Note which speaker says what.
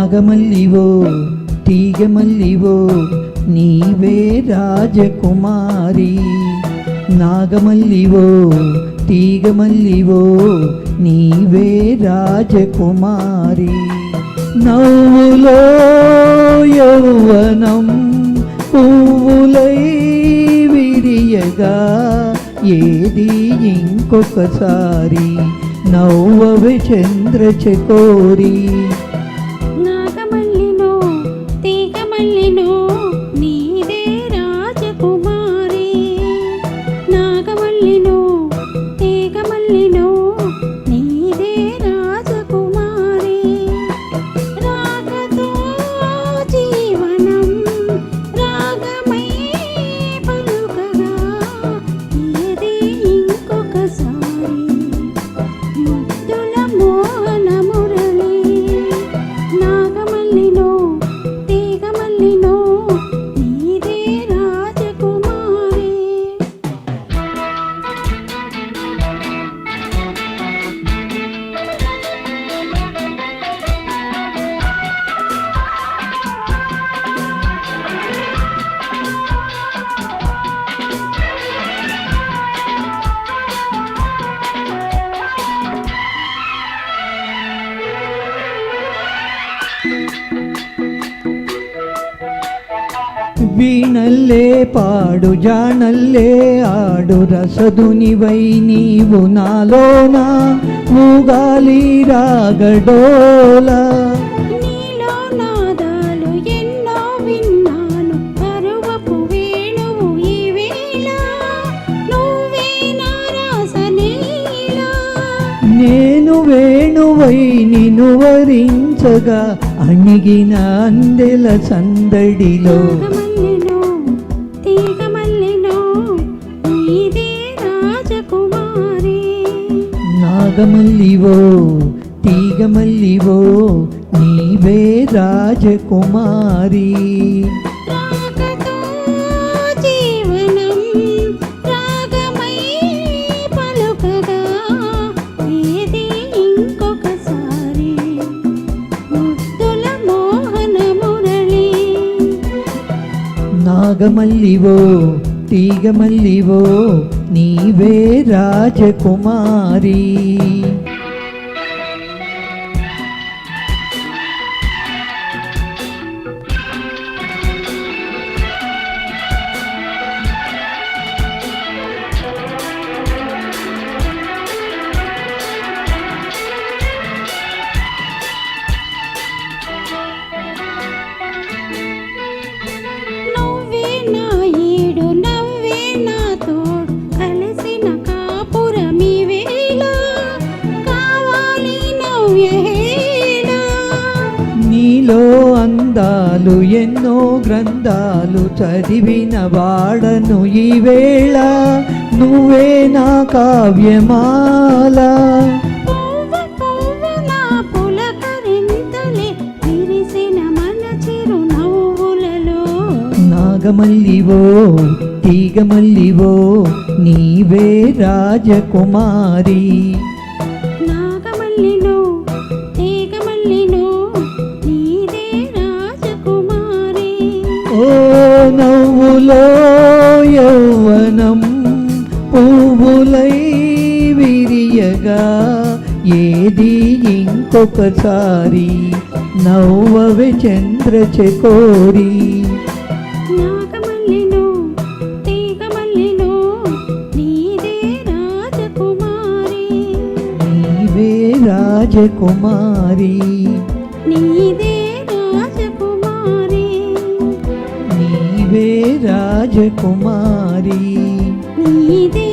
Speaker 1: నాగమల్లివో తీగమల్లివో నీవే రాజకుమారి. నాగమల్లివో తీగమల్లివో నీవే రాజకుమారి. నవ్వులో యౌవనం పువ్వులై విరియగా ఏది ఇంకొకసారి నవ్వవే చంద్రచకోరి.
Speaker 2: నాగమల్లినో తీగమల్లినో నీదే రాజకుమారి. నాగమల్లినో తీగమల్లినో నీదే రాజకుమారి. రాగతో జీవనం రాగమై పలుకగా ఏది ఇంకొకసారి ముద్దుల మోహన మురళి. నాగమల్లినో తీగమల్లినో నీదే రాజకుమారి.
Speaker 1: వీణల్లే పాడు జానల్లే ఆడు రసదునివై నీవు నాలోన ఊగాలి రాగడోల.
Speaker 2: నీలో నాదాలు ఎన్నో విన్నాను పరువపు వేణువు ఈ వేళ నువ్వే నా రాసలీల.
Speaker 1: నేను వేణువై నిన్ను వరించగా అణిగిన అందెల సందడిలో.
Speaker 2: నాగమల్లినో తీగమల్లినో నీదే రాజకుమారి.
Speaker 1: నాగమల్లివో తీగమల్లివో నీవే రాజకుమారి.
Speaker 2: రాగతో జీవనం రాగమై పలుకగా ఏది ఇంకొకసారి ముద్దుల మోహన మురళి.
Speaker 1: నాగమల్లివో తీగమల్లివో నీవే రాజకుమారి.
Speaker 2: నువ్వే నా ఈడు నవ్వే నా తోడు కలిసిన కాపురమి వేళ కావాలి నవ్యహేళ.
Speaker 1: నీలో అందాలు ఎన్నో గ్రంథాలు చదివిన వాడను ఈ వేళ నువ్వే నా కావ్యమాల.
Speaker 2: పువ్వు పువ్వున పులకరింతలే విరిసిన మన చిరు నవ్వులలో.
Speaker 1: నాగమల్లివో తీగమల్లివో నీవే రాజకుమారి.
Speaker 2: నాగమల్లినో తీగమల్లినో నీదే రాజకుమారి.
Speaker 1: ఓ నవ్వులో యౌవనం పువ్వులై విరియగా ఏది ఇంకొకసారి నవ్వవే చంద్రచకోరి.
Speaker 2: నాగమల్లినో తీగమల్లినో నీదే రాజకుమారి.
Speaker 1: నీవే రాజకుమారి.
Speaker 2: నీదే రాజకుమారి.
Speaker 1: నీవే రాజకుమారి.
Speaker 2: నీదే